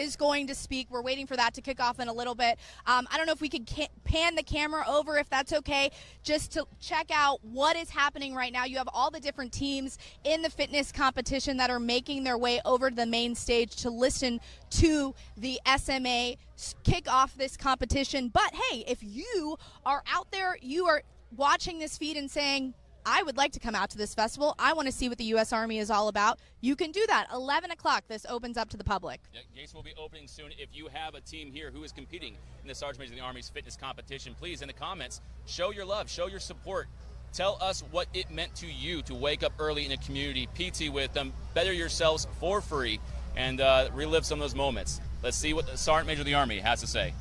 is going to speak. We're waiting for that to kick off in a little bit. I don't know if we could pan the camera over, if that's okay, just to check out what is happening right now. You have all the different teams in the fitness competition that are making their way over to the main stage to listen to the SMA kick off this competition. But hey, if you are out there, you are watching this feed and saying, I would like to come out to this festival, I want to see what the U.S. Army is all about, you can do that. 11 o'clock, this opens up to the public. Yeah, gates will be opening soon. If you have a team here who is competing in the Sergeant Major of the Army's fitness competition, please, in the comments, show your love, show your support. Tell us what it meant to you to wake up early in a community, PT with them, better yourselves for free, and relive some of those moments. Let's see what the Sergeant Major of the Army has to say.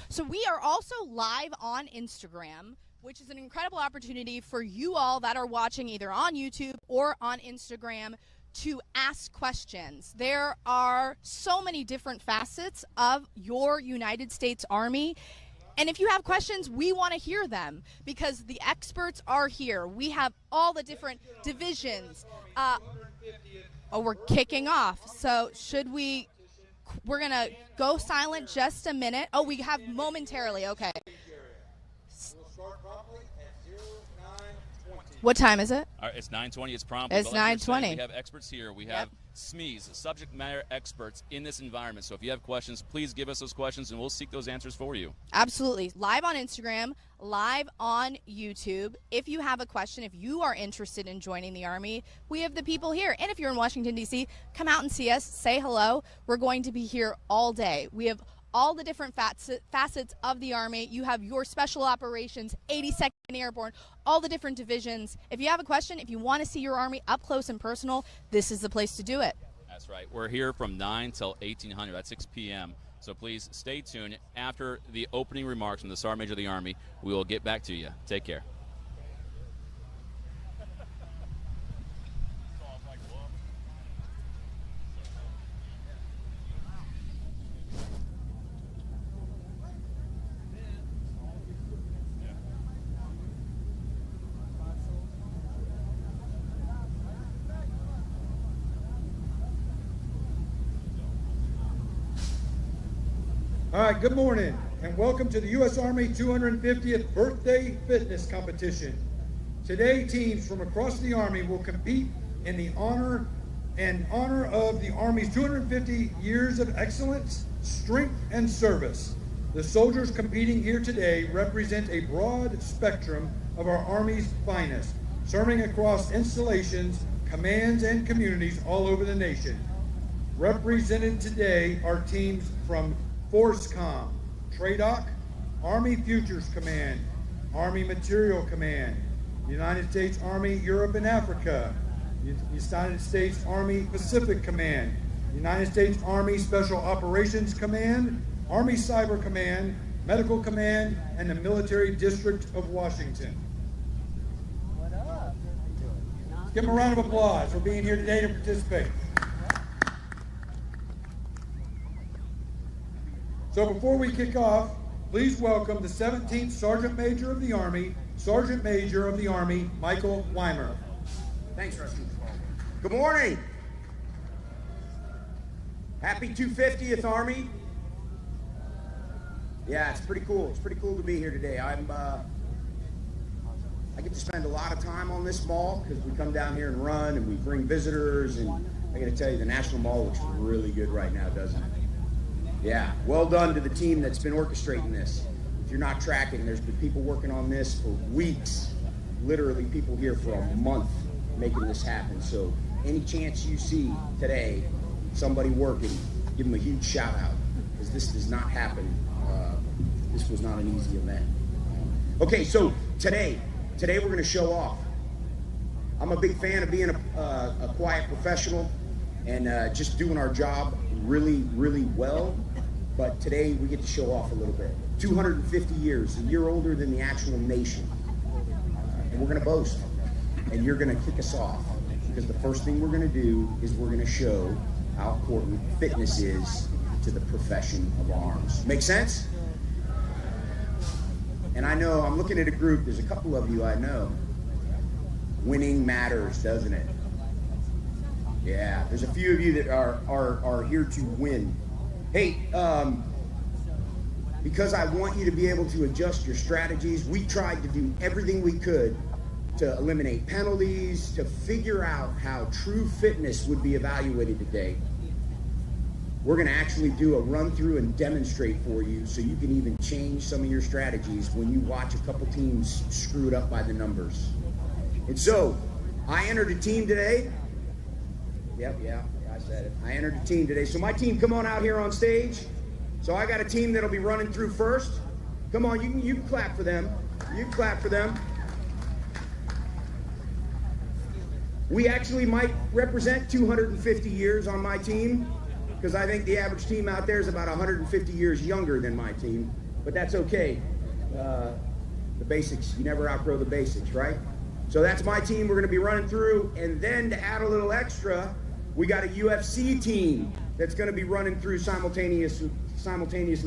So we are also live on Instagram, which is an incredible opportunity for you all that are watching either on YouTube or on Instagram to ask questions. There are so many different facets of your United States Army. And if you have questions, we want to hear them because the experts are here. We have all the different divisions. We're kicking off. So we're going to go silent just a minute. Oh, we have momentarily. Okay. What time is it? It's 9:20. It's prompt. It's 9:20. We have experts here. We have SMEs, subject matter experts in this environment. So if you have questions, please give us those questions, and we'll seek those answers for you. Absolutely. Live on Instagram, live on YouTube. If you have a question, if you are interested in joining the Army, we have the people here. And if you're in Washington, D.C., come out and see us. Say hello. We're going to be here all day. We have all the different facets of the Army. You have your special operations, 82nd Airborne, all the different divisions. If you have a question, if you want to see your Army up close and personal, this is the place to do it. That's right. We're here from 9 till 1800. That's 6 p.m. So please stay tuned. After the opening remarks from the Sergeant Major of the Army, we will get back to you. Take care. All right, good morning, and welcome to the U.S. Army 250th Birthday Fitness Competition. Today, teams from across the Army will compete in the honor of the Army's 250 years of excellence, strength, and service. The soldiers competing here today represent a broad spectrum of our Army's finest, serving across installations, commands, and communities all over the nation. Represented today are teams from ForceCom, TRADOC, Army Futures Command, Army Material Command, United States Army Europe and Africa, United States Army Pacific Command, United States Army Special Operations Command, Army Cyber Command, Medical Command, and the Military District of Washington. Let's give them a round of applause for being here today to participate. So before we kick off, please welcome the 17th Sergeant Major of the Army, Sergeant Major of the Army, Michael Weimer. Thanks, Rusty. Good morning. Happy 250th Army. Yeah, it's pretty cool. It's pretty cool to be here today. I get to spend a lot of time on this mall because we come down here and run and we bring visitors, and I got to tell you, the National Mall looks really good right now, doesn't it? Yeah, well done to the team that's been orchestrating this. If you're not tracking, there's been people working on this for weeks, literally people here for a month making this happen. So any chance you see today, somebody working, give them a huge shout out, because this does not happen. This was not an easy event. Okay, so today we're going to show off. I'm a big fan of being a quiet professional and just doing our job really, really well. But today we get to show off a little bit. 250 years, a year older than the actual nation. And we're going to boast. And you're going to kick us off. Because the first thing we're going to do is we're going to show how important fitness is to the profession of arms. Make sense? And I know, I'm looking at a group, there's a couple of you I know. Winning matters, doesn't it? Yeah, there's a few of you that are here to win. Hey, because I want you to be able to adjust your strategies, we tried to do everything we could to eliminate penalties, to figure out how true fitness would be evaluated today. We're going to actually do a run through and demonstrate for you so you can even change some of your strategies when you watch a couple teams screwed up by the numbers. And so, I entered a team today. Yep, I said it. I entered a team today. So my team, come on out here on stage. So I got a team that'll be running through first. Come on, you can clap for them. You can clap for them. We actually might represent 250 years on my team, because I think the average team out there is about 150 years younger than my team, but that's okay. The basics, you never outgrow the basics, right? So that's my team we're gonna be running through, and then to add a little extra, we got a UFC team that's gonna be running through simultaneously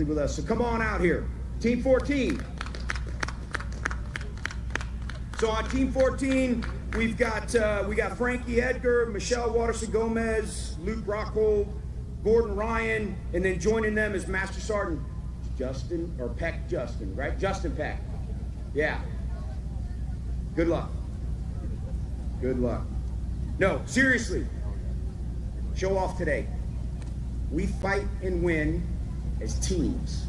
with us. So come on out here, Team 14. So on Team 14, we got Frankie Edgar, Michelle Watterson-Gomez, Luke Rockhold, Gordon Ryan, and then joining them is Master Sergeant Justin Peck, right? Justin Peck. Yeah. Good luck. Good luck. No, seriously. Show off today. We fight and win as teams,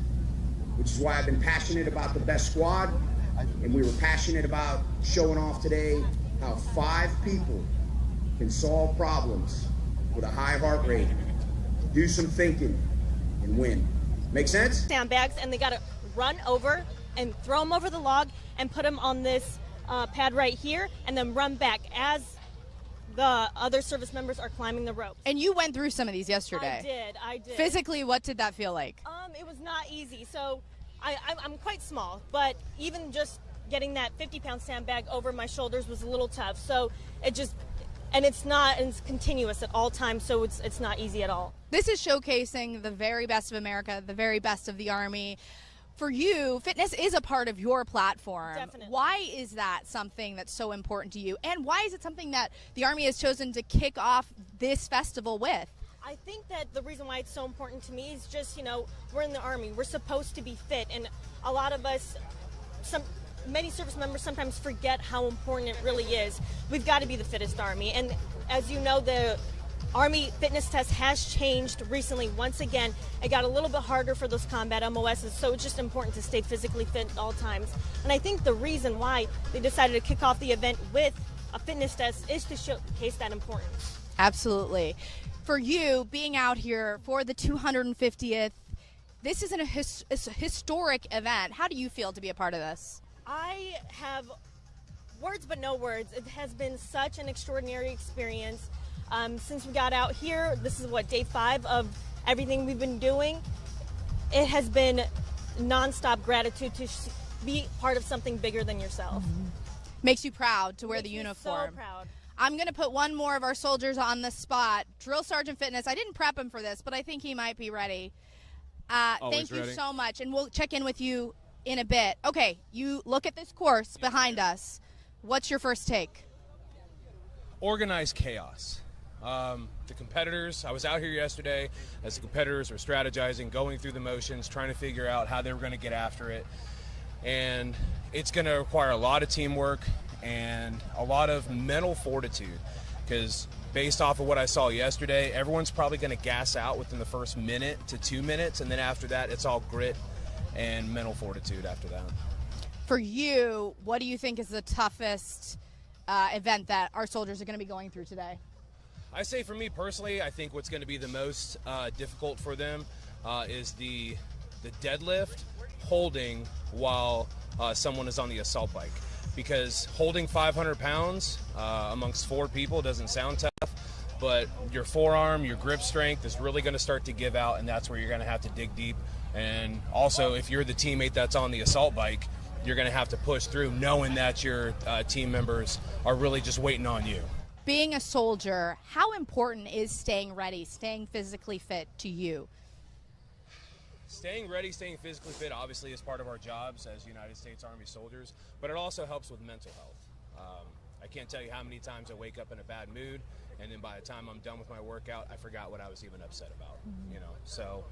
which is why I've been passionate about the best squad, and we were passionate about showing off today how 5 people can solve problems with a high heart rate, do some thinking, and win. Make sense? Sandbags, and they got to run over and throw them over the log and put them on this pad right here, and then run back as the other service members are climbing the ropes. And you went through some of these yesterday. I did. Physically, what did that feel like? It was not easy. So I'm quite small, but even just getting that 50-pound sandbag over my shoulders was a little tough. So it's continuous at all times, so it's not easy at all. This is showcasing the very best of America, the very best of the Army. For you, fitness is a part of your platform. Definitely. Why is that something that's so important to you? And why is it something that the Army has chosen to kick off this festival with? I think that the reason why it's so important to me is just, we're in the Army. We're supposed to be fit. And a lot of us, many service members sometimes forget how important it really is. We've got to be the fittest Army. And as you know, the Army fitness test has changed recently. Once again, it got a little bit harder for those combat MOSs, so it's just important to stay physically fit at all times. And I think the reason why they decided to kick off the event with a fitness test is to showcase that importance. Absolutely. For you, being out here for the 250th, this is it's a historic event. How do you feel to be a part of this? I have words but no words. It has been such an extraordinary experience. Since we got out here, this is day 5 of everything we've been doing. It has been nonstop gratitude to be part of something bigger than yourself. Mm-hmm. Makes you proud to wear the uniform. So proud. I'm going to put one more of our soldiers on the spot. Drill Sergeant Fitness. I didn't prep him for this, but I think he might be ready. Thank you so much, and we'll check in with you in a bit. Okay, you look at this course behind us. What's your first take? Organized chaos. The competitors, I was out here yesterday as the competitors were strategizing, going through the motions, trying to figure out how they were going to get after it. And it's going to require a lot of teamwork and a lot of mental fortitude, because based off of what I saw yesterday, everyone's probably going to gas out within the first minute to 2 minutes, and then after that it's all grit and mental fortitude after that. For you, what do you think is the toughest event that our soldiers are going to be going through today? I say for me personally, I think what's going to be the most difficult for them is the deadlift holding while someone is on the assault bike. Because holding 500 pounds amongst 4 people doesn't sound tough, but your forearm, your grip strength is really going to start to give out, and that's where you're going to have to dig deep. And also, if you're the teammate that's on the assault bike, you're going to have to push through knowing that your team members are really just waiting on you. Being a soldier, how important is staying ready, staying physically fit to you? Staying ready, staying physically fit obviously is part of our jobs as United States Army soldiers, but it also helps with mental health. I can't tell you how many times I wake up in a bad mood, and then by the time I'm done with my workout, I forgot what I was even upset about, you know. So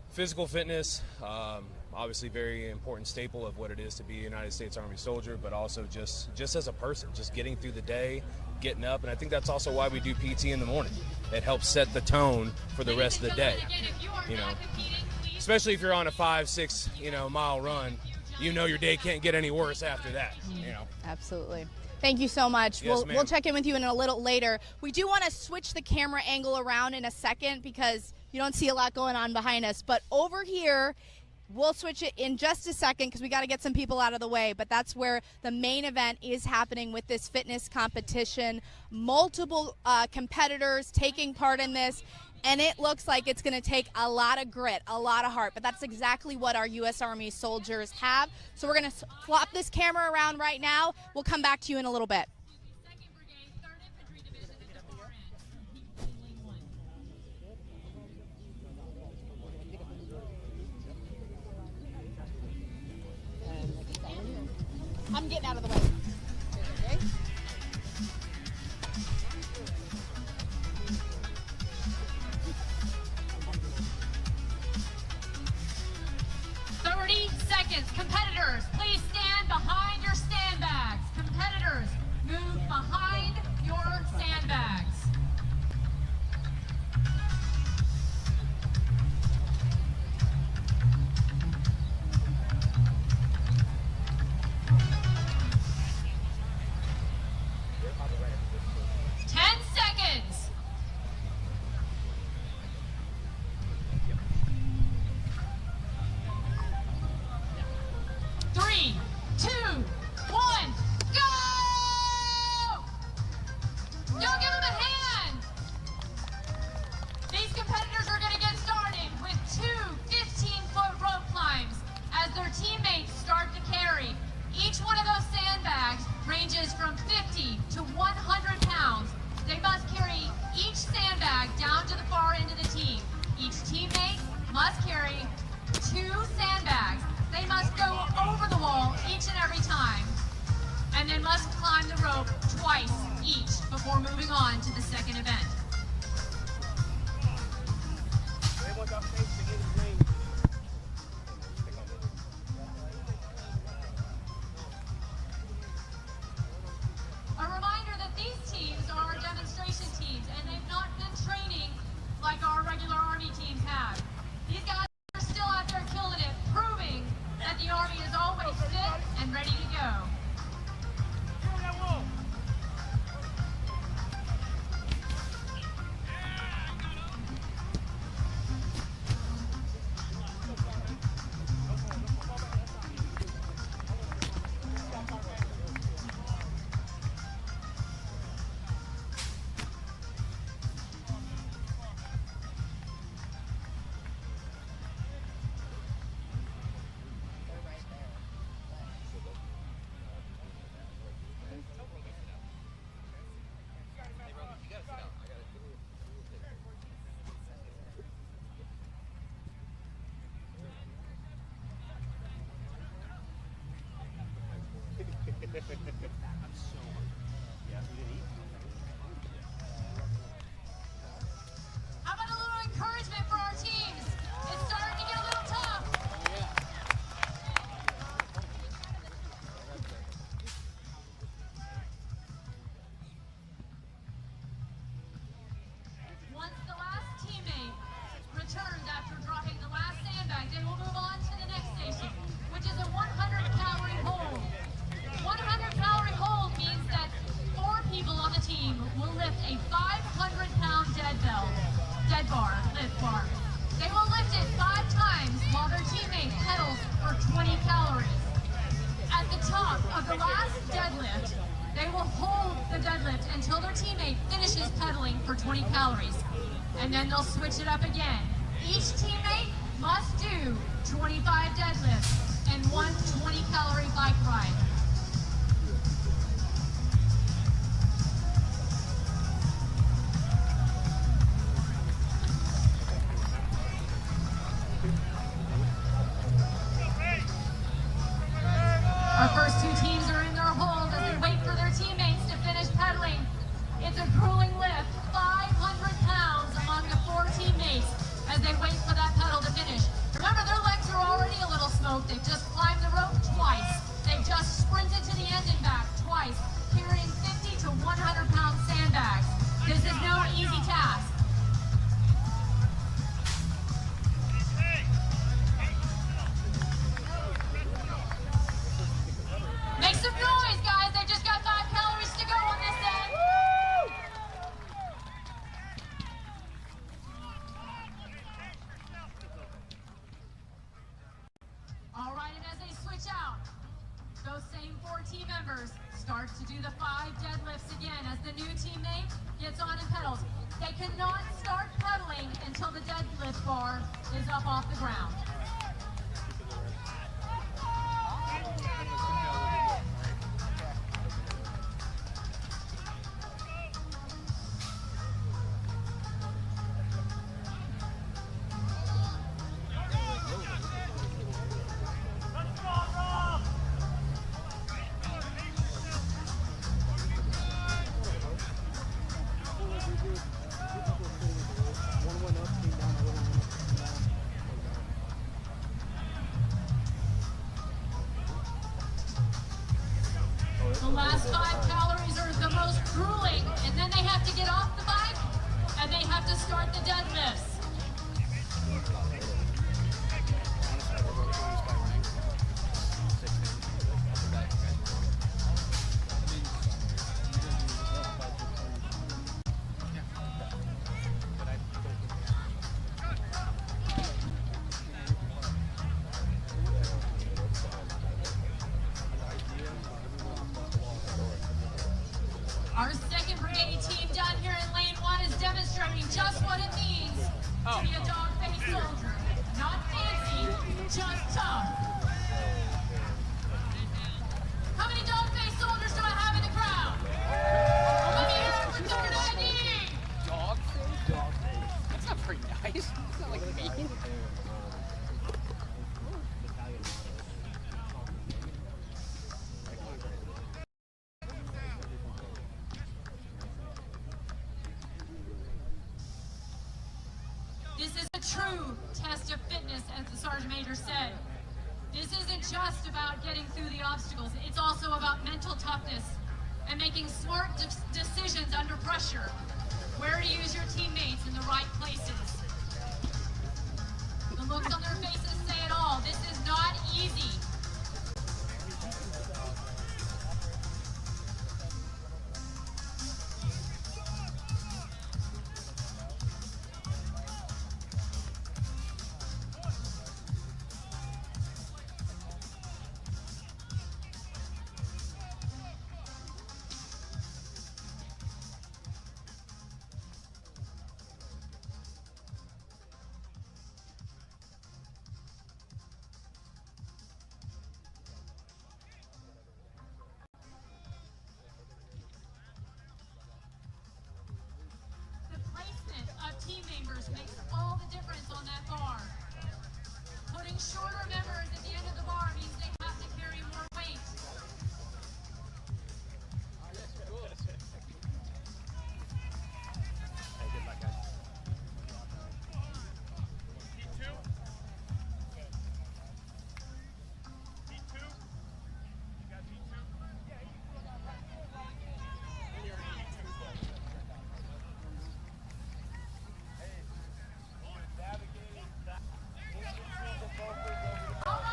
physical fitness, obviously very important staple of what it is to be a United States Army soldier, but also just as a person, just getting through the day, getting up, and I think that's also why we do PT in the morning. It helps set the tone for the rest of the day, you know. Especially if you're on a 5-6 mile run, you know your day can't get any worse after that, you know. Absolutely. Thank you so much. Yes, We'll check in with you in a little later. We do want to switch the camera angle around in a second because you don't see a lot going on behind us. But over here, we'll switch it in just a second because we got to get some people out of the way. But that's where the main event is happening with this fitness competition. Multiple competitors taking part in this. And it looks like it's going to take a lot of grit, a lot of heart. But that's exactly what our U.S. Army soldiers have. So we're going to flop this camera around right now. We'll come back to you in a little bit. I'm getting out of the way. Okay. 30 seconds. Competitors, please stand behind your sandbags. Competitors, move behind your sandbags. How about a little encouragement for our teams? It's starting to get a little tough. Once the last teammate returns after dropping the last sandbag, they will move on to the next station, which is a 100-calorie hold. 100-calorie hold means that 4 people on the team will lift a 500-pound lift bar. They will lift it 5 times while their teammate pedals for 20 calories. At the top of the last deadlift, they will hold the deadlift until their teammate finishes pedaling for 20 calories. And then they'll switch it up again. Each teammate must do 25 deadlifts and 1 20-calorie bike ride. start to do the 5 deadlifts again as the new teammate gets on and pedals. They cannot start pedaling until the deadlift bar is up off the ground. The last 5 calories are the most grueling, and then they have to get off the bike, and they have to start the deadlifts. Our 2nd Brigade team down here in lane 1 is demonstrating just what it means to be a dog-faced soldier. Not fancy, just tough. How many dog-faced soldiers do I have in the crowd? Let me hear it for 3rd ID. Dog-faced? Dog-faced. That's not very nice. It's not like mean. This is a true test of fitness, as the Sergeant Major said. This isn't just about getting through the obstacles. It's also about mental toughness and making smart decisions under pressure. Where to use your teammates in the right places. The looks on their faces say it all. This is not easy. The placement of team members makes all the difference on that bar. Putting shorter members at the end of the bar means they have to carry more weight. All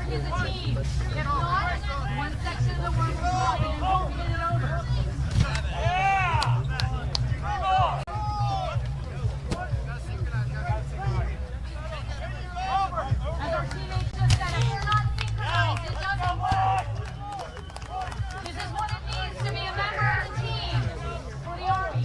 work as a team. If not, one section of the work will drop and you won't get it over. As our teammates just said, if we're not synchronized, it doesn't work. This is what it means to be a member of the team for the Army.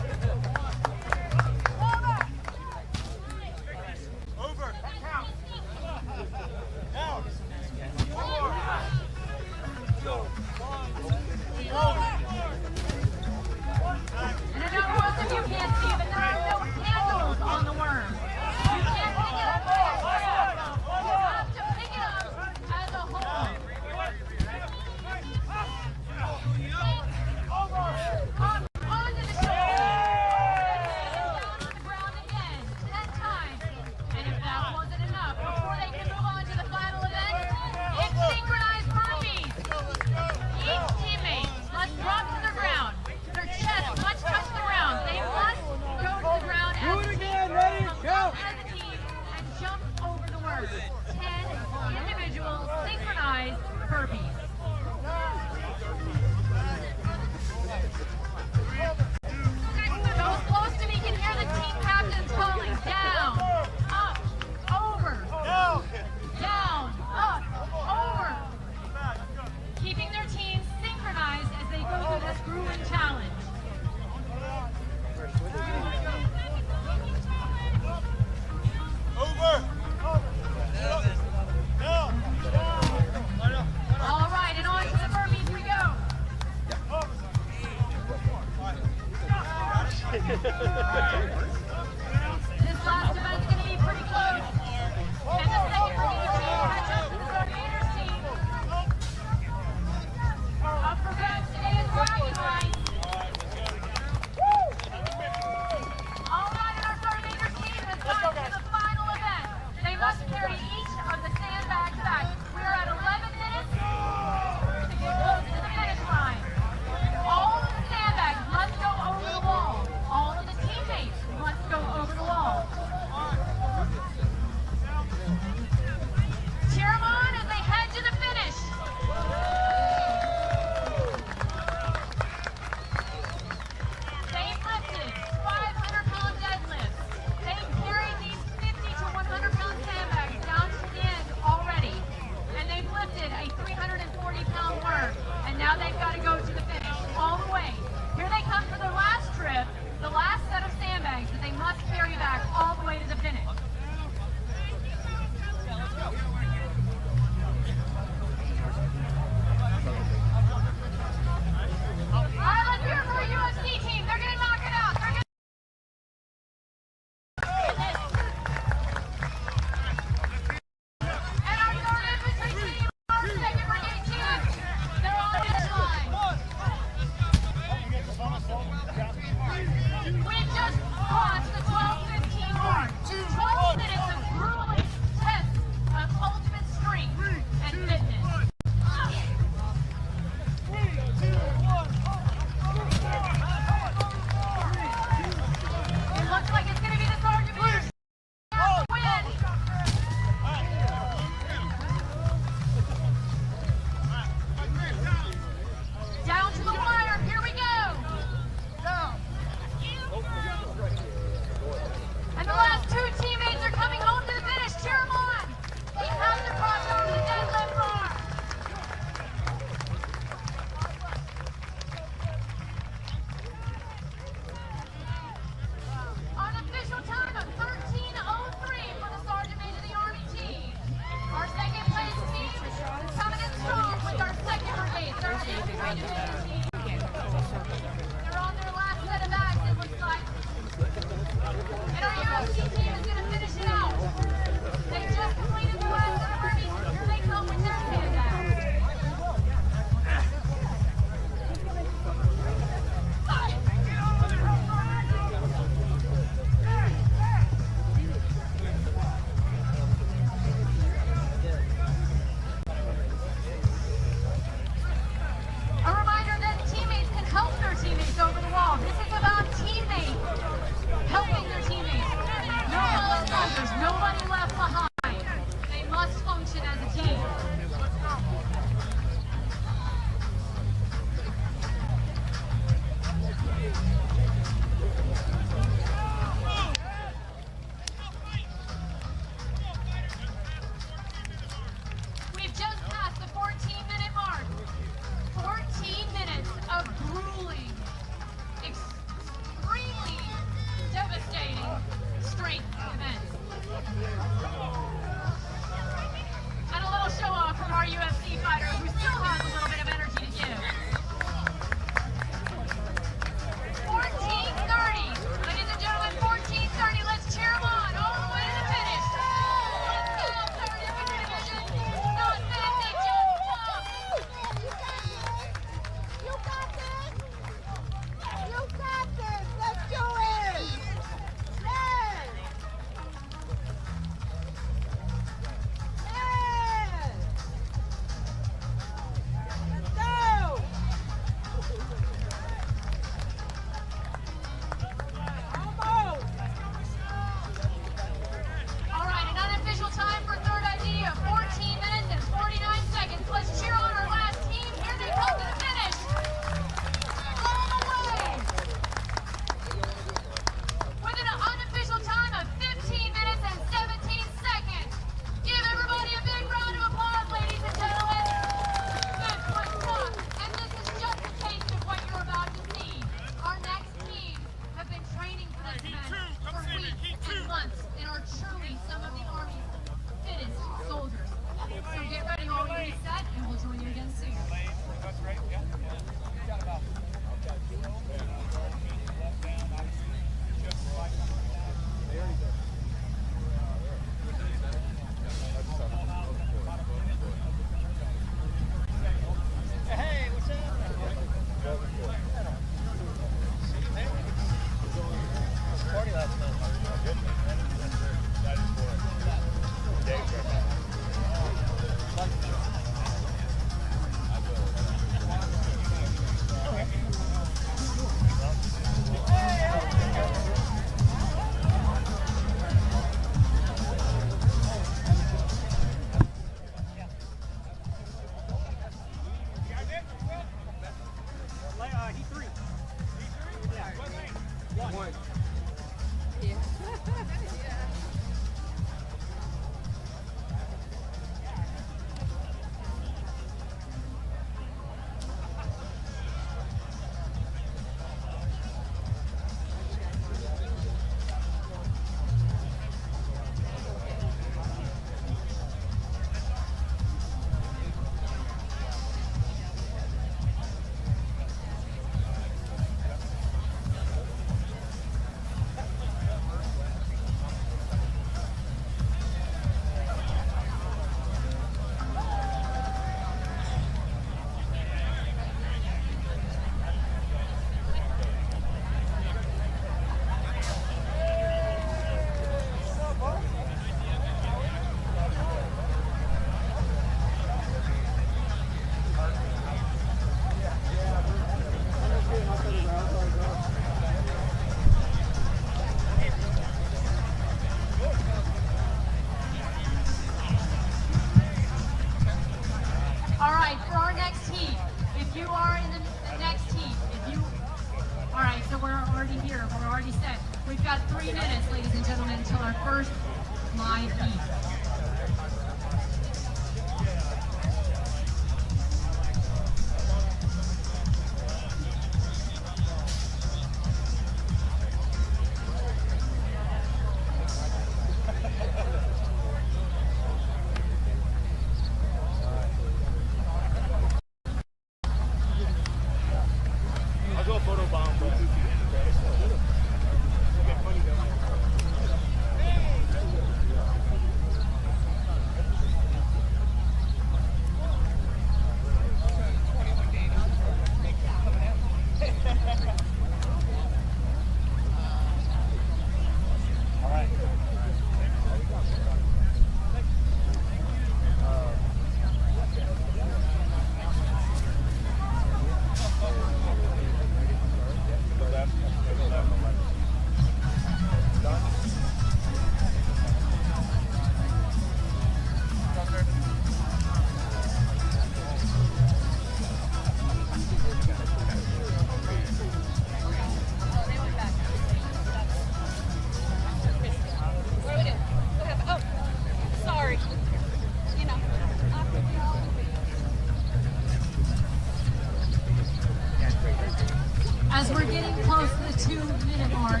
As we're getting close to the 2-minute mark,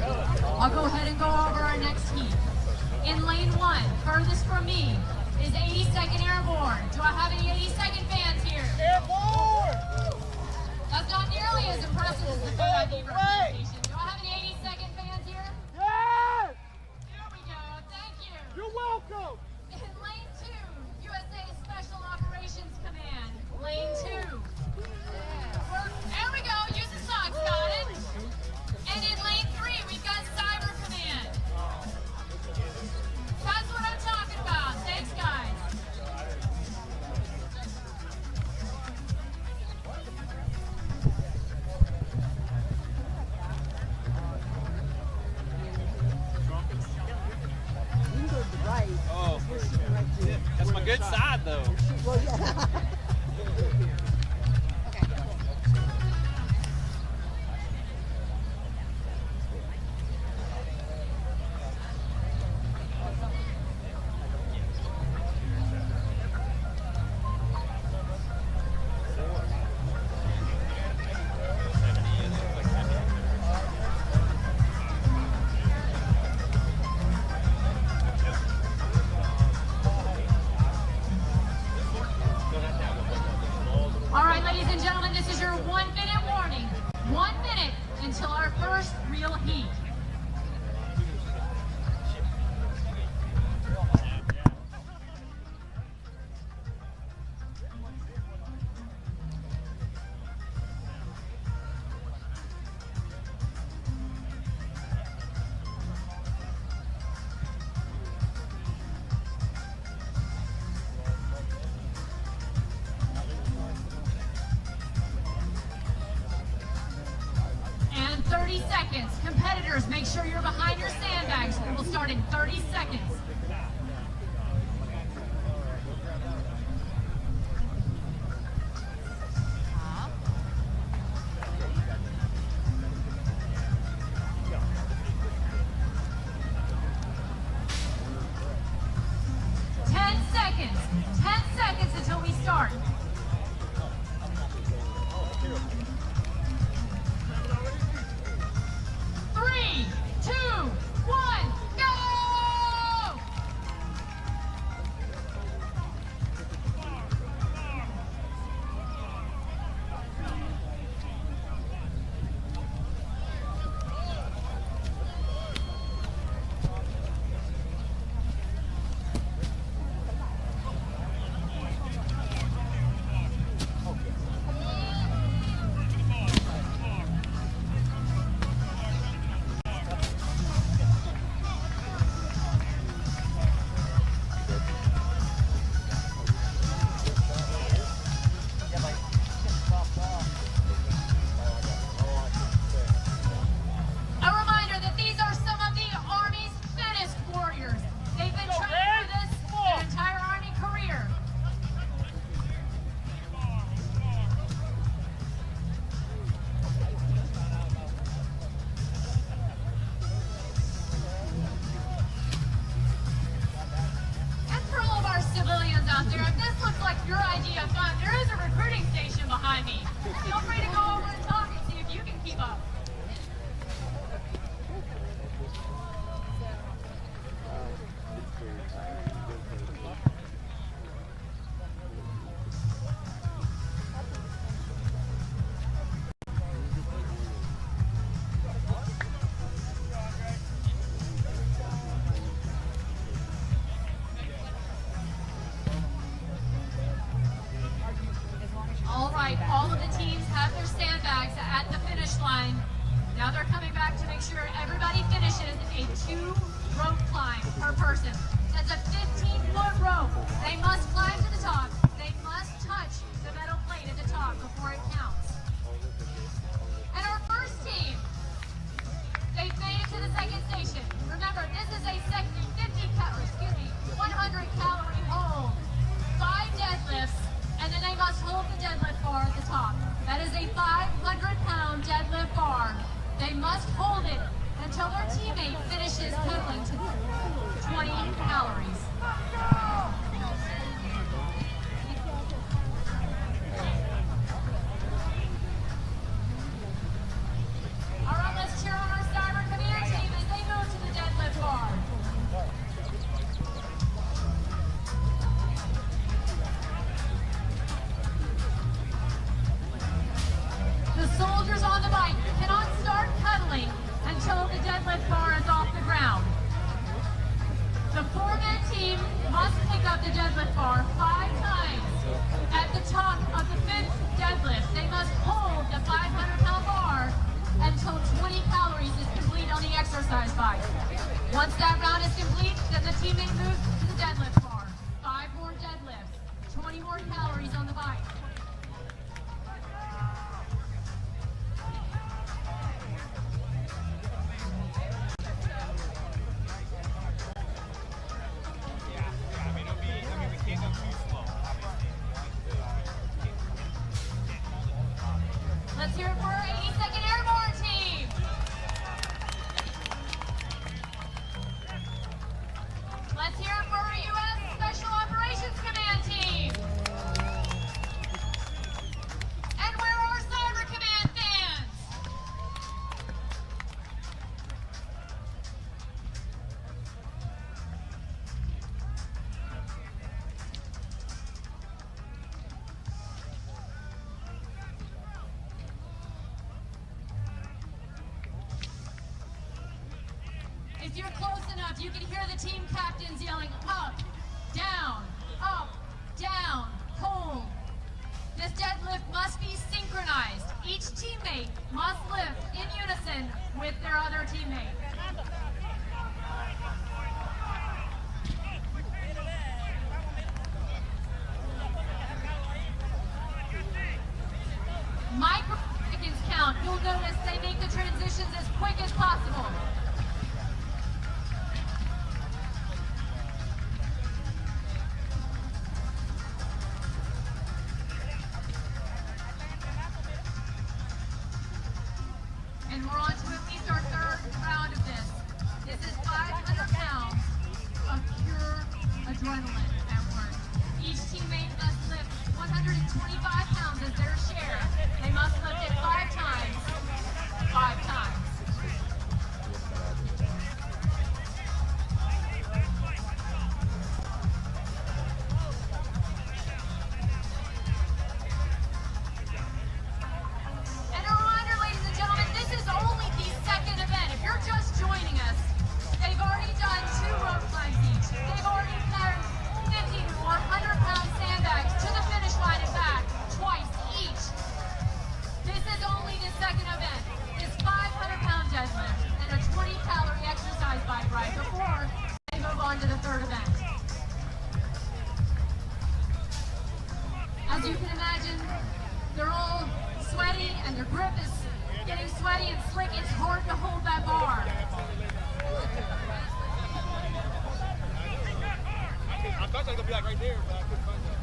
I'll go ahead and go over our next heat. In lane 1, furthest from me, is 82nd Airborne. Do I have any 82nd fans here? Airborne! That's not nearly as impressive as the good ID representation. Do I have any 82nd fans here? Yes! There we go, thank you. You're welcome! In lane 2, USA Special Operations Command. Lane 2. There we go, use the socks, got it. And in lane 3, we've got Cyber Command. That's what I'm talking about. Thanks, guys. sure you're behind your sandbags. We'll start in 30 seconds. Until we start. 3, 2, 1, go! Out there, if this looks like your idea of fun, there is a recruiting station behind me. Feel free to go over and talk and see if you can keep up. All of the teams have their sandbags at the finish line. Now they're coming back to make sure everybody finishes a 2-rope climb per person. That's a 15-foot rope. They must climb to the top. They must touch the metal plate at the top before it counts. And our first team, they've made it to the second station. Remember, this is a 100-calorie hold, 5 deadlifts, and then they must hold the deadlift bar at the top. That is a 500-pound deadlift bar. They must hold it until their teammate finishes pedaling to 20 calories. All right, let's cheer on our Cyber Command team as they move to the deadlift bar. The soldiers on the bike cannot start cuddling until the deadlift bar is off the ground. The 4-man team must pick up the deadlift bar 5 times. At the top of the 5th deadlift, they must hold the 500-pound bar until 20 calories is complete on the exercise bike. Once that round is complete, then the teammate moves to the deadlift bar. 5 more deadlifts, 20 more calories on the bike. Let's hear it for our 82nd Airborne team. Let's hear it for our U.S. Special Operations Command team. And where are our Cyber Command fans? If you're close enough, you can hear the team captains yelling up, down, hold. This deadlift must be synchronized. Each teammate must lift in unison with their other teammate. Microseconds count. You'll notice they make the transitions as quick as possible. be like right there, but I couldn't find that.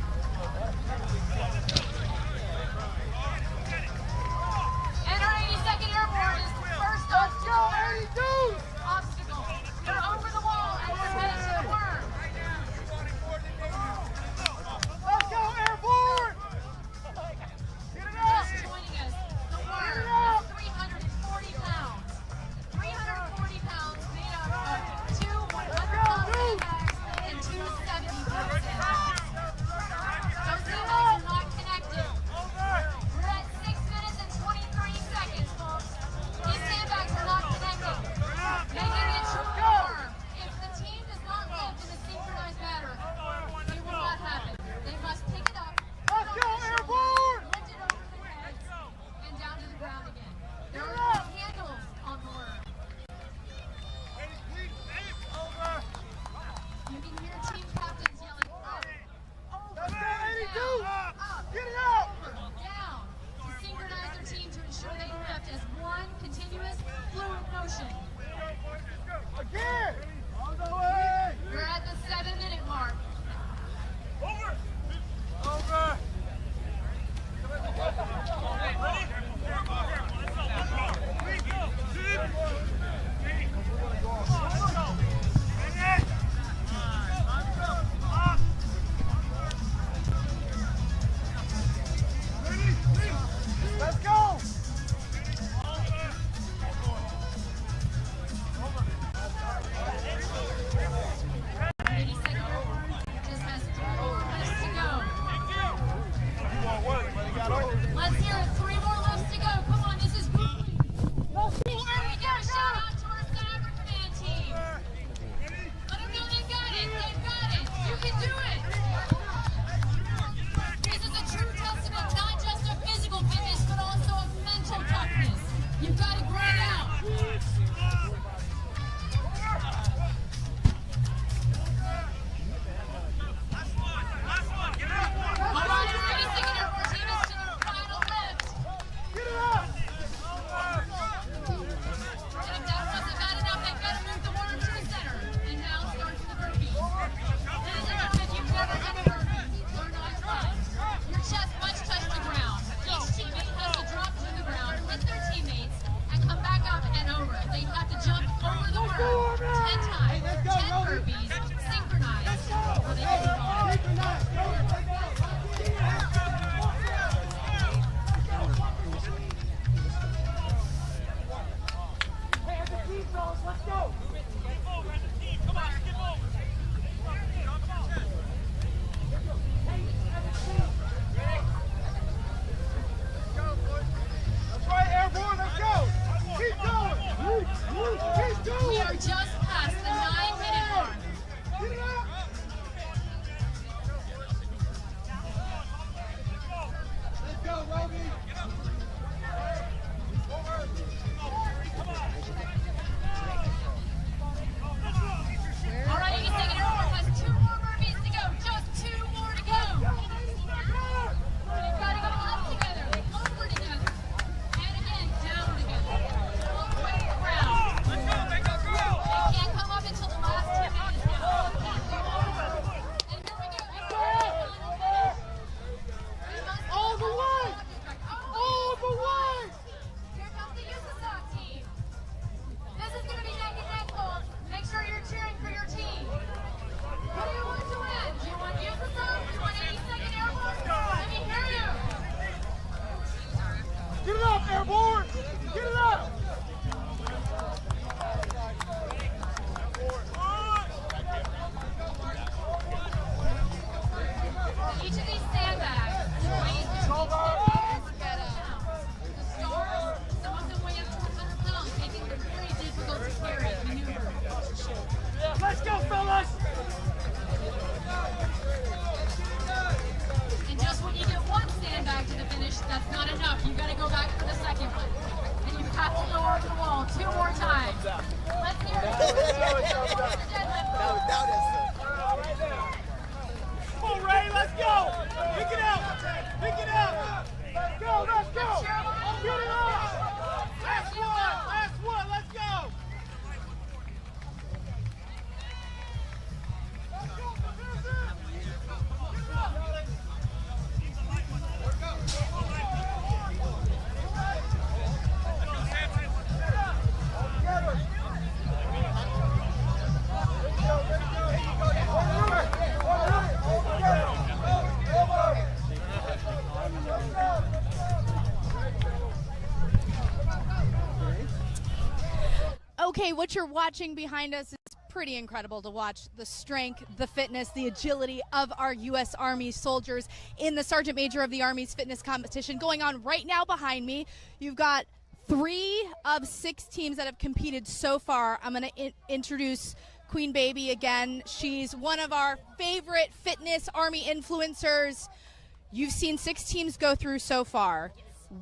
And our 82nd Airborne is first obstacle. They're over the wall and they're headed to the worm. Let's go, Airborne! Just joining us, the worm is 340 pounds. 340 pounds made up of two 100-pound sandbags and two 70-pound sandbags. Those sandbags are not connected. We're at 6 minutes and 23 seconds, folks. These sandbags are not connected. Making it to the worm. If the team does not lift in a synchronized manner, it will not happen. They must pick it up. Let's go, Airborne! Lift it over their heads and down to the ground again. There are no handles on the worm. You can hear team captains yelling up, over, Let's go, 82! down, up, Get it out! down, to synchronize their team to ensure they lift as one continuous fluid motion. Again! On the way! We're at the 7-minute mark. Over! Let's go! 82nd Airborne just has 3 more lifts to go. Let's hear it. 3 more lifts to go. Come on, this is good. Make sure we give a shout out to our Cyber Command team. Let them know they've got it. They've got it. You can do it. This is a true testament, not just of physical fitness, but also of mental toughness. You've got to grind out. All right, our 82nd Airborne team is to their final lift. Get it up! And if that wasn't bad enough, they've got to move the worm to the center. And now starts the burpee. Ladies and gentlemen, if you've never done a burpee, learn on fun. Your chest must touch the ground. Each teammate has to drop to the ground with their teammates and come back up and over. They have to jump over the worm 10 times, 10 burpees, synchronized, or they get involved. Let's go! That's right, Airborne, let's go! Keep going! Keep going! We are just past the 9-minute mark. Get it up! Let's go, Roby! All right, 82nd Airborne has 2 more burpees to go. Just 2 more to go. We've got to go up together, over together, and again down together. All the way to the ground. They can't come up until the last teammate is down. And here we go. All the way! All the way! Here comes the USASOC team. This is going to be neck and neck, folks. Make sure you're cheering for your team. Who do you want to win? Do you want USASOC? Do you want 82nd Airborne? Let me hear you. Get it up, Airborne! Get it up! Each of these sandbags weighs between 50 and 70 pounds. The stars, some of them weigh up to 100 pounds, making them very difficult to carry and maneuver. Let's go, fellas! And just when you get one sandbag to the finish, that's not enough. You've got to go back for the second one. And you have to go over the wall 2 more times. Let's hear it. Come on, Ray, let's go! Pick it out! Pick it out! Let's go, let's go! Get it up! Last one, let's go! Let's go, Okay, what you're watching behind us is pretty incredible to watch. The strength, the fitness, the agility of our U.S. Army soldiers in the Sergeant Major of the Army's fitness competition going on right now behind me. You've got 3 of 6 teams that have competed so far. I'm going to introduce Queen Baby again. She's one of our favorite fitness Army influencers. You've seen 6 teams go through so far.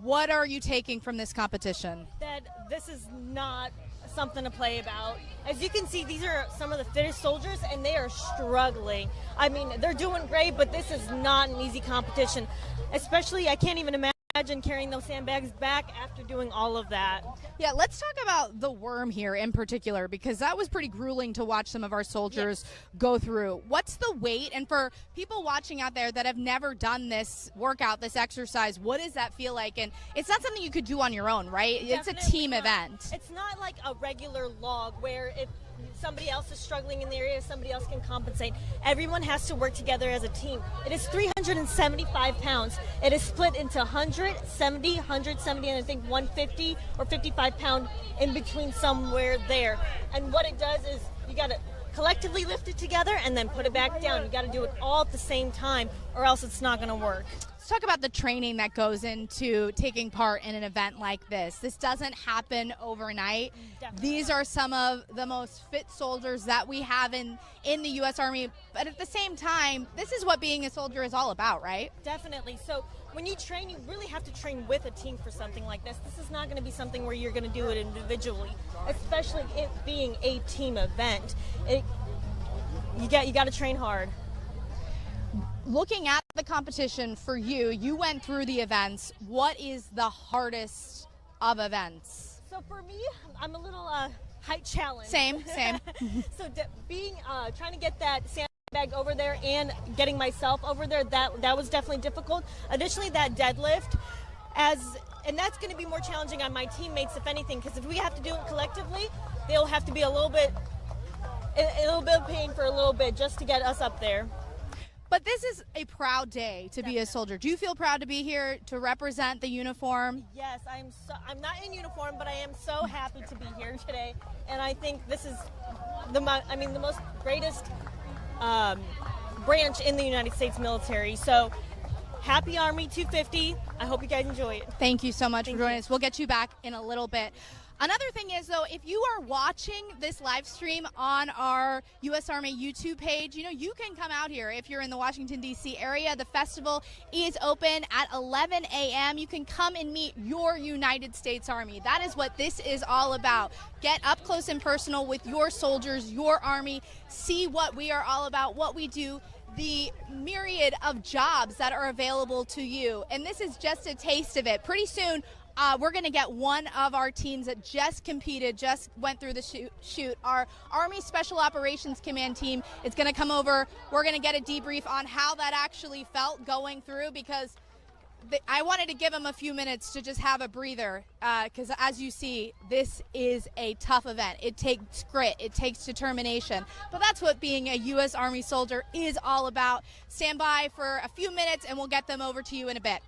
What are you taking from this competition? That this is not something to play about. As you can see, these are some of the fittest soldiers, and they are struggling. I mean, they're doing great, but this is not an easy competition. Especially, I can't even imagine carrying those sandbags back after doing all of that. Yeah, let's talk about the worm here in particular, because that was pretty grueling to watch some of our soldiers go through. What's the weight? And for people watching out there that have never done this workout, this exercise, what does that feel like? And it's not something you could do on your own, right? It's a team event. It's not like a regular log where if somebody else is struggling in the area, somebody else can compensate. Everyone has to work together as a team. It is 375 pounds. It is split into 170, 170, and I think 150 or 55 pound in between somewhere there. And what it does is you got to collectively lift it together and then put it back down. You got to do it all at the same time, or else it's not going to work. Let's talk about the training that goes into taking part in an event like this. This doesn't happen overnight. Definitely. These are some of the most fit soldiers that we have in the U.S. Army. But at the same time, this is what being a soldier is all about, right? Definitely. So when you train, you really have to train with a team for something like this. This is not going to be something where you're going to do it individually, especially it being a team event. You got to train hard. Looking at the competition for you, you went through the events. What is the hardest of events? So for me, I'm a little height challenged. Same. So trying to get that sandbag over there and getting myself over there, that was definitely difficult. Additionally, that deadlift, and that's going to be more challenging on my teammates, if anything, because if we have to do it collectively, they'll have to be a little bit of pain for a little bit just to get us up there. But this is a proud day to be a soldier. Do you feel proud to be here to represent the uniform? Yes, I'm not in uniform, but I am so happy to be here today. And I think this is the most greatest branch in the United States military. So happy Army 250. I hope you guys enjoy it. Thank you so much for joining us. We'll get you back in a little bit. Another thing is, though, if you are watching this live stream on our U.S. Army YouTube page, you can come out here. If you're in the Washington, D.C. area, the festival is open at 11 a.m. You can come and meet your United States Army. That is what this is all about. Get up close and personal with your soldiers, your Army. See what we are all about, what we do, the myriad of jobs that are available to you. And this is just a taste of it. Pretty soon, we're going to get one of our teams that just competed, just went through the shoot. Our Army Special Operations Command team is going to come over. We're going to get a debrief on how that actually felt going through, because I wanted to give them a few minutes to just have a breather, because as you see, this is a tough event. It takes grit. It takes determination. But that's what being a U.S. Army soldier is all about. Stand by for a few minutes, and we'll get them over to you in a bit.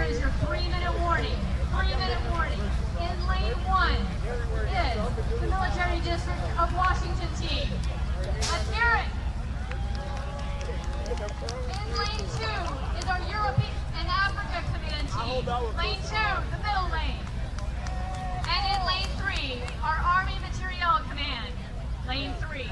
is your 3-minute warning. 3-minute warning. In lane 1 is the Military District of Washington team. Let's hear it. In lane 2 is our Europe and Africa Command team. Lane 2, the middle lane. And in lane 3, our Army Materiel Command. Lane 3.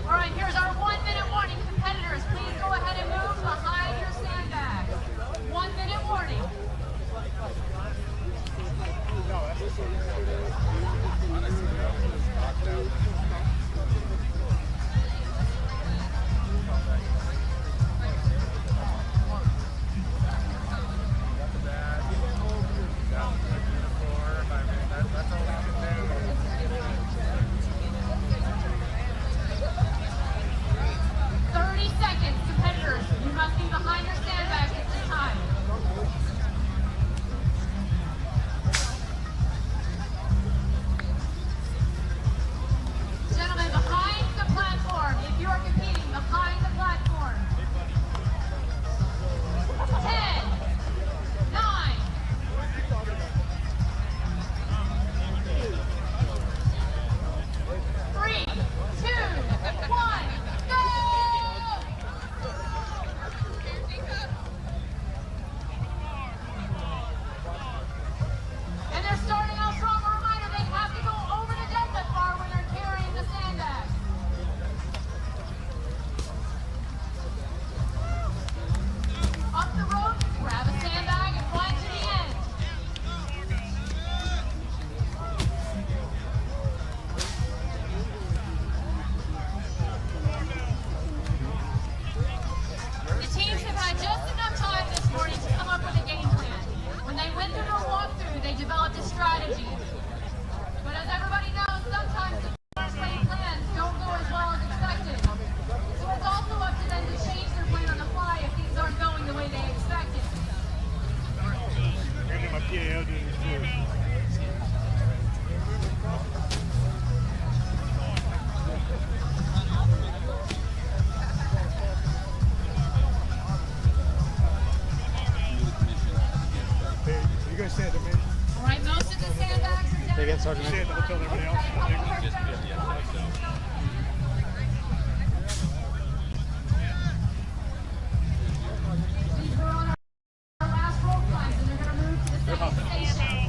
All right, here's our 1-minute warning. Competitors, please go ahead and move behind your sandbag. 1-minute warning. Sergeant. See it, I'll tell everybody else. These were on our last roll flags, and they're going to move to the second station.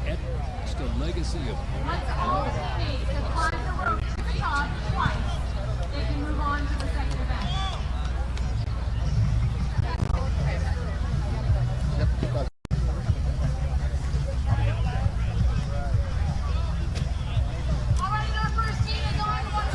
etched a legacy of Once all teammates have climbed the rope to the top twice, they can move on to the second event. All right, our first team is on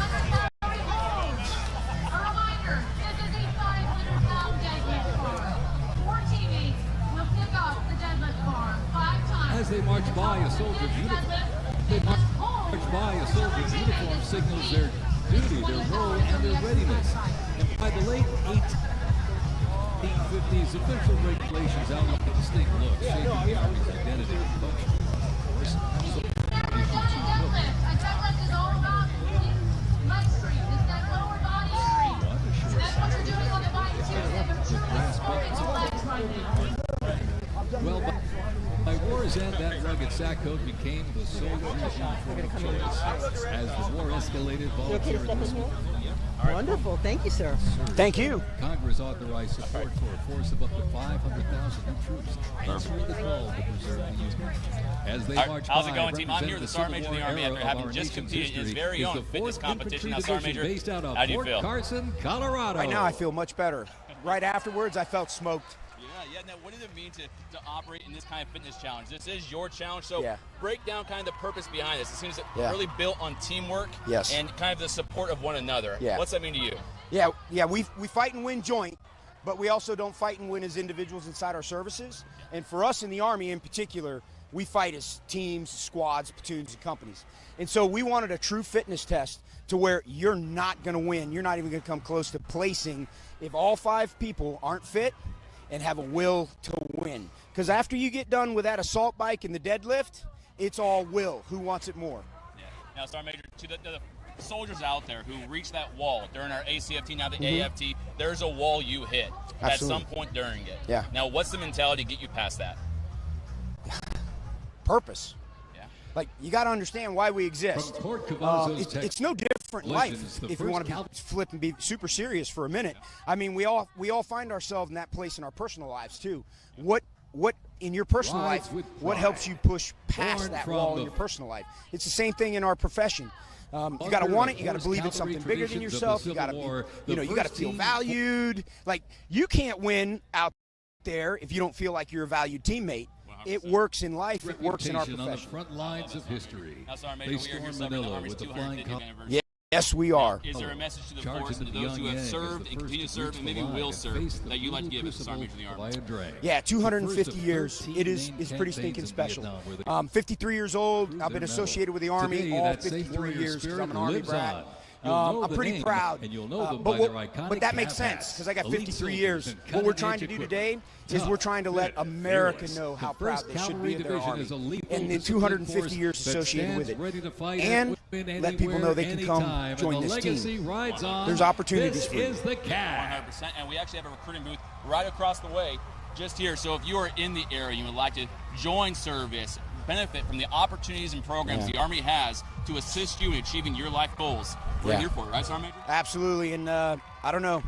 by a soldier's uniform. They march by a soldier's uniform signals their duty, their role, and their readiness. And by the late 1850s, official regulations outlined a distinct look, shaping the Army's identity and function. Well, by war's end, that rugged sack coat became the soldier's uniform of choice. As the war escalated, volunteer enlistment. Wonderful. Thank you, sir. Thank you. Congress authorized support for a force of up to 500,000 new troops answering the call to preserve the Union. As they march how's by, it going, team? I'm here with the Sergeant Major of the Army after having just competed in his very own fitness competition. Now, Sergeant Major, based out of how do you Fort feel? Carson, Colorado. Right now, I feel much better. Right afterwards, I felt smoked. Yeah. Now, what does it mean to operate in this kind of fitness challenge? This is your challenge, so Yeah. break down kind of the purpose behind this. It seems Yeah. really built on teamwork Yes. and kind of the support of one another. Yeah. What's that mean to you? Yeah, we fight and win joint, but we also don't fight and win as individuals inside our services. And for us in the Army in particular, we fight as teams, squads, platoons, and companies. And so we wanted a true fitness test to where you're not going to win. You're not even going to come close to placing if all 5 people aren't fit and have a will to win. Because after you get done with that assault bike and the deadlift, it's all will. Who wants it more? Yeah. Now, Sergeant Major, to the soldiers out there who reach that wall during our ACFT, now the AFT, there's a wall you hit at some point during it. Yeah. Now, what's the mentality to get you past that? Purpose. Yeah. Like, you got to understand why we exist. It's no different in life if you want to be flip and be super serious for a minute. I mean, we all find ourselves in that place in our personal lives too. What in your personal life, what helps you push past that wall in your personal life? It's the same thing in our profession. You got to want it. You got to believe in something bigger than yourself. You got to be, you got to feel valued. Like, you can't win out there if you don't feel like you're a valued teammate. 100%. It works in life. It works in our profession. On the front lines of history. They stormed Manila with the flying colors. Yes, we are. Is there a message to the force and to those who have served and continue to serve and maybe will serve that you'd like to give as a Sergeant Major of the Army? Yeah, 250 years. It's pretty stinking special. 53 years old. I've been associated with the Army all 53 years because I'm an Army brat. I'm pretty proud, but that makes sense because I got 53 years. What we're trying to do today is we're trying to let America know how proud they should be of their Army and the 250 years associated with it, and let people know they can come join this team. There's opportunities for you. 100%, and we actually have a recruiting booth right across the way, just here. So if you are in the area, you would like to join service, benefit from the opportunities and programs the Army has to assist you in achieving your life goals. We're here for it, right, Sergeant Major? Absolutely, and I don't know,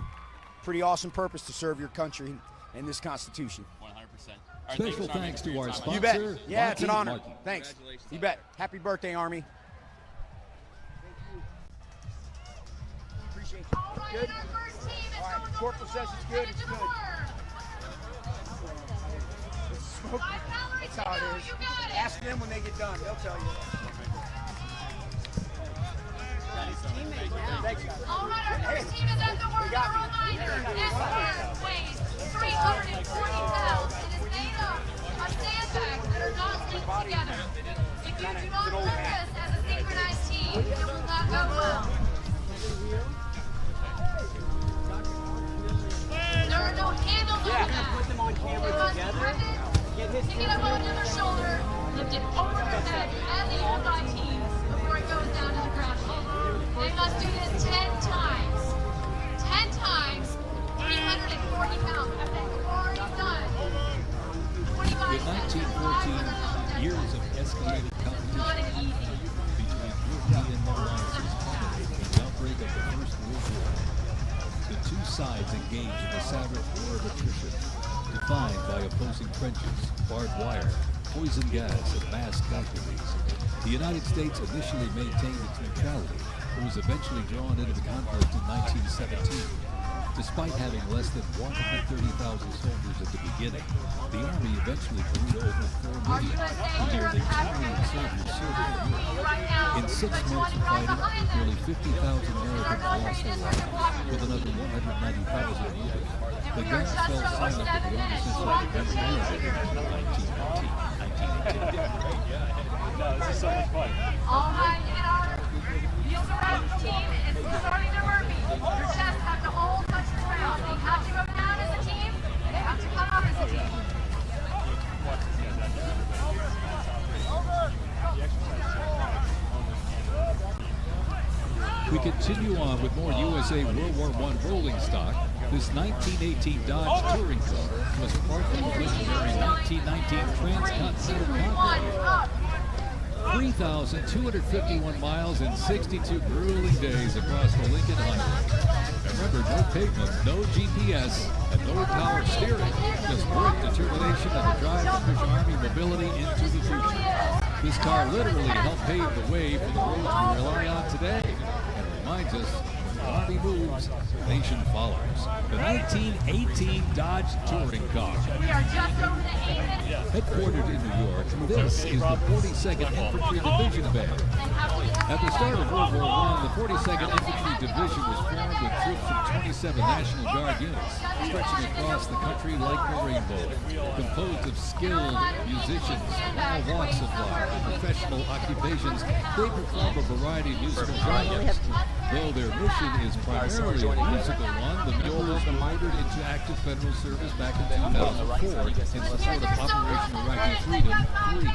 pretty awesome purpose to serve your country and this Constitution. 100%. Special thanks to our sponsor. You bet. Yeah, it's an honor. Thanks. You bet. Happy birthday, Army. Appreciate you. Good? All right, Corporal says it's good. It's good. Smoke. That's how it is. Ask them when they get done. They'll tell you. All right, our first team is at the work. A reminder, this work weighs 340 pounds and is made up of sandbags that are not linked together. If you do not work this as a synchronized team, it will not go well. There are no handles on that. Put them on camera together. Pick it up on the other shoulder, lift it over their head as they hold by teams before it goes down to the ground. They must do this 10 times. 10 times, 340 pounds. Have they already done 25 cents? In 1914, years of escalated competition between European alliances culminated in the outbreak of the First World War. The two sides engaged in a savage war of attrition, defined by opposing trenches, barbed wire, poison gas, and mass casualties. The United States initially maintained its neutrality, but was eventually drawn into the conflict in 1917. Despite having less than 130,000 soldiers at the beginning, the Army eventually grew to over 4 million, with nearly 2 million soldiers serving in Europe. In 6 months of fighting, nearly 50,000 Americans lost their lives, with another 190,000 wounded. The guns fell silent in the Armistice of November 1919. No, this is so much fun. All right, and our wheels around team is starting to burpee. Your chest have to all touch the ground. They have to go down as a team. They have to come up as a team. We continue on with more USA World War I rolling stock. This 1918 Dodge Touring Car was part of the legendary 1919 Transcontinental Conqueror. 3,251 miles and 62 grueling days across the Lincoln Highway. Remember, no pavement, no GPS, and no power steering. Just grit, determination, and the drive to push Army mobility into the future. This car literally helped pave the way for the roads we rely on today. And reminds us, when the Army moves, the nation follows. The 1918 Dodge Touring Car. We are just over the 8 minutes. Headquartered in New York, this is the 42nd Infantry Division Band. At the start of World War I, the 42nd Infantry Division was formed with troops from 27 National Guard units, stretching across the country like the rainbow. Composed of skilled musicians, all walks of life, and professional occupations, they perform a variety of musical genres. Though their mission is primarily a musical one, the members were ordered into active federal service back in 2004 in support of Operation Iraqi Freedom 3.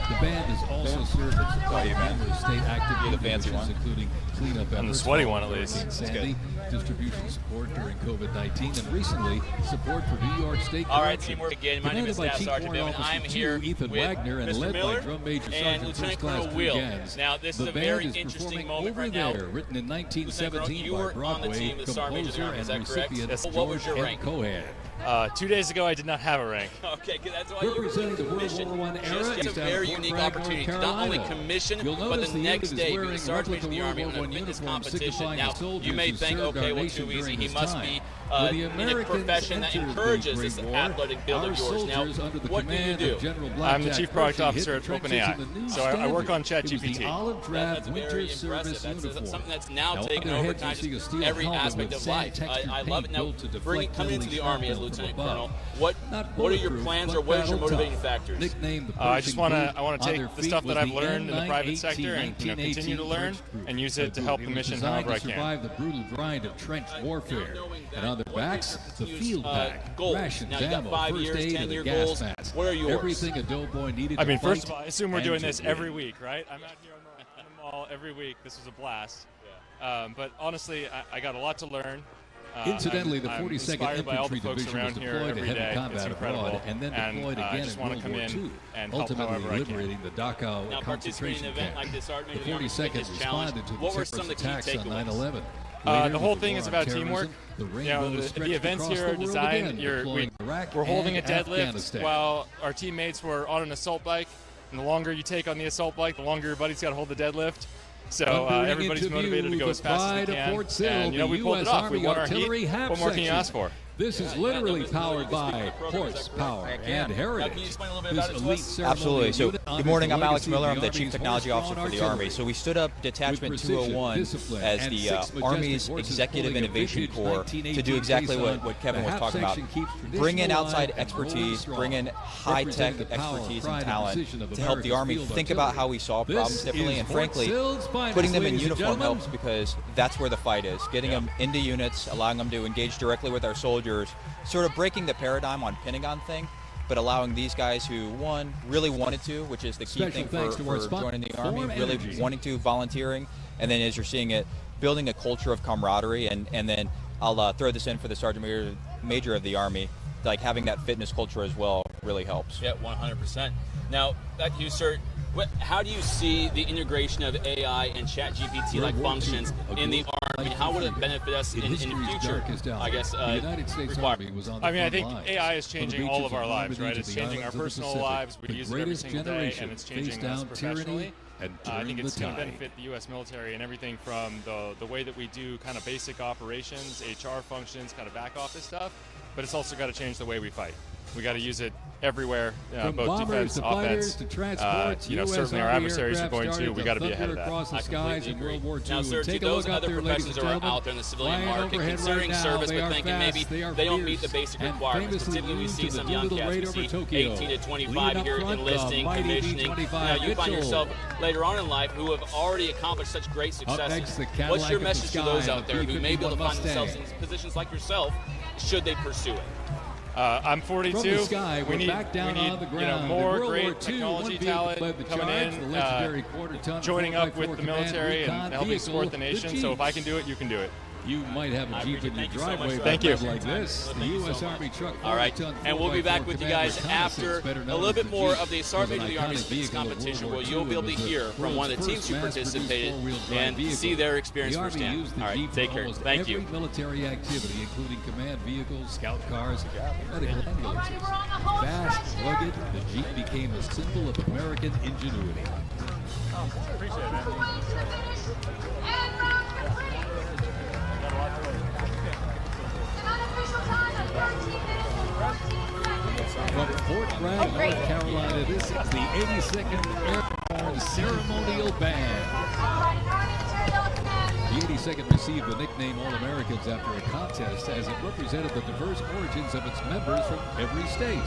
The band has also served as support of numerous state active missions, including cleanup efforts. I'm the sweaty one, at least. Sandy, distribution support during COVID-19, and recently support for New York State. All right, team, work again. My name is Staff Sergeant Bill, and I'm here Ethan with Wagner and Mr. led Miller by Drum Major and Sergeant Lieutenant First Class Colonel Will. Gans. Now, this is The a very band is interesting performing moment Over right now. There, written in 1917 you by were on the Broadway team with the Sergeant Major of the composer Army, is and that correct? recipient Yes. What George was your M. rank? Cohan. 2 days ago, I did not have a rank. Okay, that's why you were Representing the World commissioned. War I era, It's a he's down very at Fort unique Bragg, opportunity North to not only Carolina. commission, You'll but notice the the next unit is day be wearing the Sergeant Major of the replica Army World on War a I fitness uniforms competition. signifying Now, the soldiers you may who think, served okay, our well, nation too easy. during He his must time. be When the in a Americans profession that entered the encourages Great this War, athletic build our of yours. Now, soldiers under the what do you command do? of General I'm the Blackjack Chief Product Hershey Officer hit at the trenches OpenAI. in the new So I work on standard. It was ChatGPT. the olive drab That's winter very service impressive. That's uniform. something that's now on taken their over heads kind you see a of steel every helmet aspect with of life. sand-textured I love paint it. Now, built to deflect coming into deadly the Army as shrapnel from Lieutenant above. Colonel, Not what are your bulletproof, plans but or what is your battle motivating tough. factors? Nicknamed the I just want to on take their the feet stuff was that I've the learned in the private M19 sector and continue to learn and use it to help the mission designed however I to can. survive the brutal grind of trench warfare. And on their backs, the field pack, goals. rations, Now, you got ammo, 5 first years, aid, 10-year and the gas goals. masks. What are yours? Everything a doughboy needed I to mean, fight first of all, I assume we're and doing to this win. every week, right? I'm out here on the mall every week. This was a blast. But honestly, I got a lot to learn. Incidentally, the I'm 42nd inspired by all the Infantry folks Division was around here deployed to every heavy day. It's combat incredible. abroad and then deployed I again just in want World to come War in II, and help ultimately however I can. liberating the Dachau Now, participating in concentration an event camp. like this, Sergeant The Major of the Army 42nd Fitness Challenge, responded to the what were some of the terrorist key attacks on takeaways? 9/11. The whole thing is about teamwork. The The events here are designed. We're holding a deadlift while our teammates were on an assault bike. And the longer you take on the assault bike, the longer your buddy's got to hold the deadlift. So everybody's motivated to go as fast as they can. And we pulled it off. We won our heat. What more can you ask for? This is literally powered by horsepower and heritage. This elite ceremonial Absolutely. So, unit good morning. I'm honors Alex the Miller. I'm the Army's Chief Technology Officer for the Army. So, we stood up Detachment 201 as the Army's Executive Innovation Corps to do exactly what Kevin was talking about. Bring in outside expertise, bring in high-tech expertise and talent to help the Army think about how we solve problems differently. And frankly, putting them in uniform helps because that's where the fight is. Getting them into units, allowing them to engage directly with our soldiers, sort of breaking the paradigm on Pentagon thing, but allowing these guys who, one, really wanted to, which is the key thing for joining the Army, really wanting to, volunteering, and then as you're seeing it, building a culture of camaraderie, and then I'll throw this in for the Sergeant Major of the Army, like having that fitness culture as well really helps. Yeah, 100%. Now, back to you, sir. How do you see the integration of AI and ChatGPT-like functions in the Army? How would it benefit us in the future? I guess. The United States Army was on the I front think lines. AI is changing all of our lives, right? It's changing our of the personal Pacific. lives. We The use it every greatest single day, generation and it's faced changing us down professionally. tyranny and I think it's turning going the to tide. benefit the U.S. military and everything from the way that we do kind of basic operations, HR functions, kind of back office stuff, but it's also got to change the way we fight. We got to use it everywhere, From both bombers defense, to fighters offense. to transports, You know, US certainly our Army adversaries are going aircraft to. We got to be started ahead of that. across the I skies in completely World War agree. II. Now, sir, And to take a those look out other there, ladies professions and that are gentlemen, out there in the civilian flying market, overhead considering right now. service, They but are thinking fast, maybe they are they don't fierce, meet the basic and requirements. famously Typically, we used see to the some young Doolittle cats, we raid over see Tokyo. 18 to Leading 25 up here front, enlisting, mighty commissioning. B-25 Now, you find Mitchell. yourself later on in life who have already accomplished such great Up successes. next, the What's Cadillac your of the message to sky, those the out there who may be able to B-51 find themselves Mustang. in positions like yourself, should they pursue it? I'm 42. From the sky, we we're need, back down we need on the you ground. know, more In World great War II, technology one vehicle talent led the coming charge, in, the legendary quarter-ton joining up 4x4 with the Command military and Recon helping vehicle, support the the nation. Jeep. So if I can do it, you can do it. You might have a Jeep in your driveway Thank you. like this. The U.S. Army truck. All right, and we'll be back with you guys after a little bit more of the Sergeant of the Army's fitness competition, where you'll be able to hear from one of the teams who participated and see their experience firsthand. All right, take care. Thank you. Every military activity, including command vehicles, scout cars, medical ambulances. Fast, rugged, the Jeep became a symbol of American ingenuity. Appreciate it, man. From Fort Bragg, North Carolina, this is the 82nd Airborne Ceremonial Band. The 82nd received the nickname All-Americans after a contest as it represented the diverse origins of its members from every state.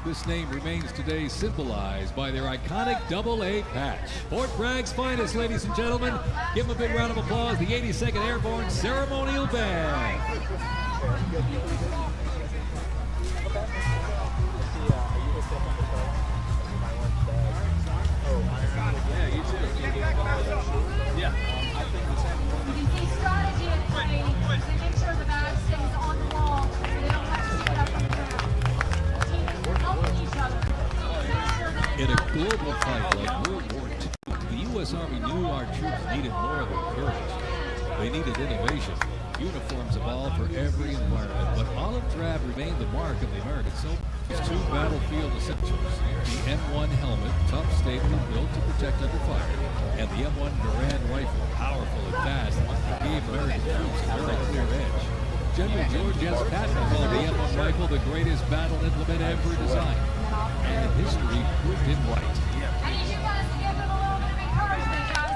This name remains today symbolized by their iconic AA patch. Fort Bragg's finest, ladies and gentlemen. Give them a big round of applause, the 82nd Airborne Ceremonial Band. In a global fight like World War II, the U.S. Army knew our troops needed more than courage. They needed innovation. Uniforms evolved for every environment, but olive drab remained the mark of the American soldier. There's two battlefield essentials: the M1 helmet, tough, stable, and built to protect under fire, and the M1 Garand rifle, powerful and fast, gave American troops a very clear edge. General George S. Patton called the M1 rifle the greatest battle implement ever designed, and history proved him right. I need you guys to give them a little bit of encouragement, guys.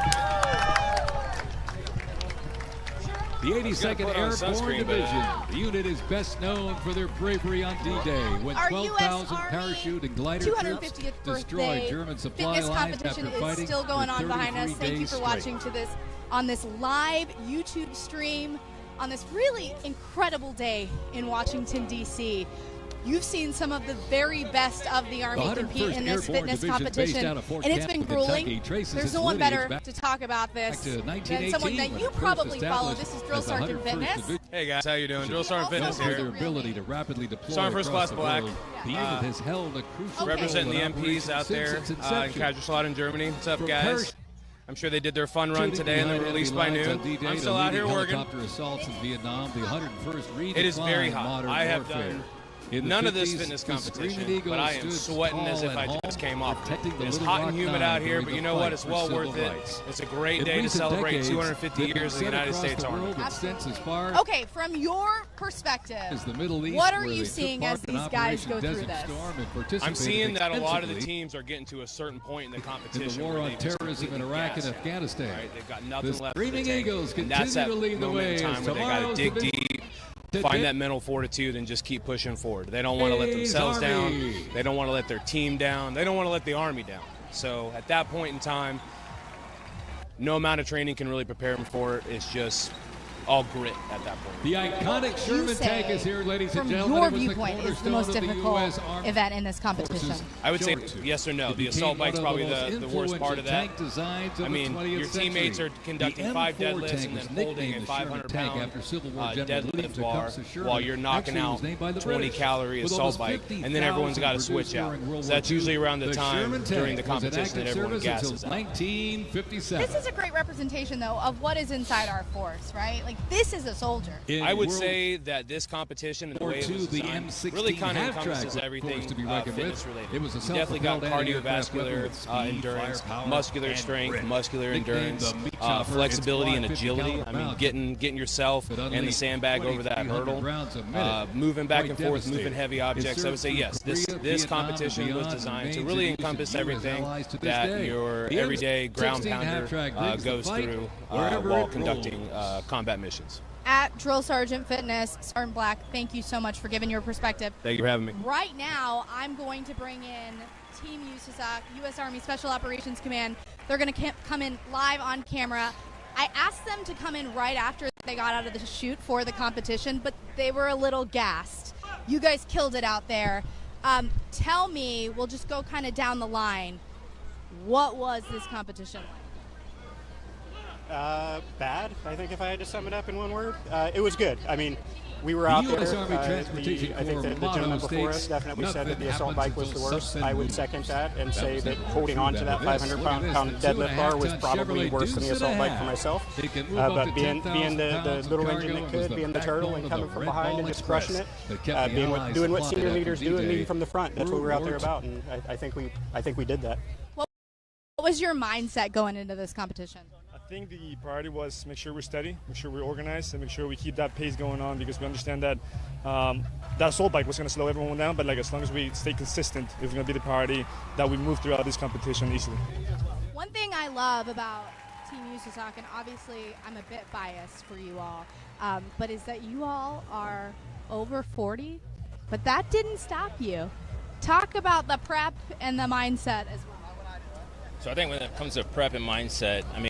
The 82nd Airborne Division. The unit is best known for their bravery on D-Day when Our 12,000 US Army parachute and glider troops 250th destroyed birthday German supply fitness lines after competition is fighting still going for on behind us. 33 Thank you days for straight. watching to this on this live YouTube stream on this really incredible day in Washington, D.C. You've seen some of the very best of the Army compete in this fitness competition, and it's been grueling. There's no one better to talk about this than someone that you probably follow. This is Drill Sergeant Fitness. Hey guys, how you doing? Drill Sergeant Fitness here. Their ability to rapidly deploy Sergeant First across Class the Black. world, the unit has held a crucial Representing the role in MPs out operations there since its in inception. Kaiserslautern in Germany. What's up, From guys? I'm sure they did their fun run today and they were released by noon. I'm still out here working. Helicopter assaults in Vietnam, the 101st It is very redefined hot. modern I have warfare. done In the none of this 50s, fitness the competition, Screaming Eagles but I am stood sweating as tall if I and just home, came off. protecting the It's Little hot and Rock humid Nine out here, during but the you know what? fight It's for well civil worth it. rights. It's a great In day to recent celebrate decades, 250 they've been years of the sent United across States the Army. world and sent as far Okay, from your perspective, as the Middle East, what are where you they took seeing part as in these guys Operation go through Desert this? Storm and I'm participated seeing that a lot of the extensively teams are getting to a certain point in the in competition. the war where on they just terrorism in completely Iraq and gas out. Afghanistan. Right? They've got nothing The left. Screaming in the tank. Eagles And that's continue that to lead the moment way in time as where they got to tomorrow's dig division- deep, find that mental fortitude, and just keep pushing forward. They don't want to let themselves down. They don't want to let their team down. They don't want to let the Army down. So at that point in time, no amount of training can really prepare them for it. It's just all grit at that point. The iconic Sherman tank is here, ladies and from gentlemen. your It was the viewpoint, is the cornerstone most of the difficult US Army event in this competition? I would say yes or no. The assault bike's probably the worst part of that. I mean, your teammates are conducting 5 deadlifts and then holding a 500-pound deadlift bar while you're knocking out 20-calorie assault bike, and then everyone's got to switch out. So that's usually around the time during the competition that everyone gasses out. 1957. This is a great representation, though, of what is inside our force, right? Like, this is a soldier. I would say that this competition and the way it was designed really kind of encompasses everything fitness related. You definitely got cardiovascular endurance, muscular strength, muscular endurance, flexibility and agility. I mean, getting yourself and the sandbag over that hurdle, moving back and forth, moving heavy objects. I would say yes, this competition was designed to really encompass everything that your everyday ground pounder goes through while conducting combat missions. At Drill Sergeant Fitness, Sergeant Black, thank you so much for giving your perspective. Thank you for having me. Right now, I'm going to bring in Team USASOC, U.S. Army Special Operations Command. They're going to come in live on camera. I asked them to come in right after they got out of the chute for the competition, but they were a little gassed. You guys killed it out there. Tell me, we'll just go kind of down the line, what was this competition like? Bad, I think, if I had to sum it up in one word. It was good. I mean, we were out there. I think that the gentleman before us definitely said that the assault bike was the worst. I would second that and say that holding on to that 500-pound deadlift bar was probably worse than the assault bike for myself. But being the little engine that could, being the turtle and coming from behind and just crushing it, doing what senior leaders do and leading from the front. That's what we're out there about, and I think we did that. What was your mindset going into this competition? I think the priority was make sure we're steady, make sure we're organized, and make sure we keep that pace going on, because we understand that that assault bike was going to slow everyone down, but like as long as we stay consistent, it's going to be the priority that we move throughout this competition easily. One thing I love about Team USASOC, and obviously I'm a bit biased for you all, but is that you all are over 40, but that didn't stop you. Talk about the prep and the mindset as well. So I think when it comes to prep and mindset, I mean,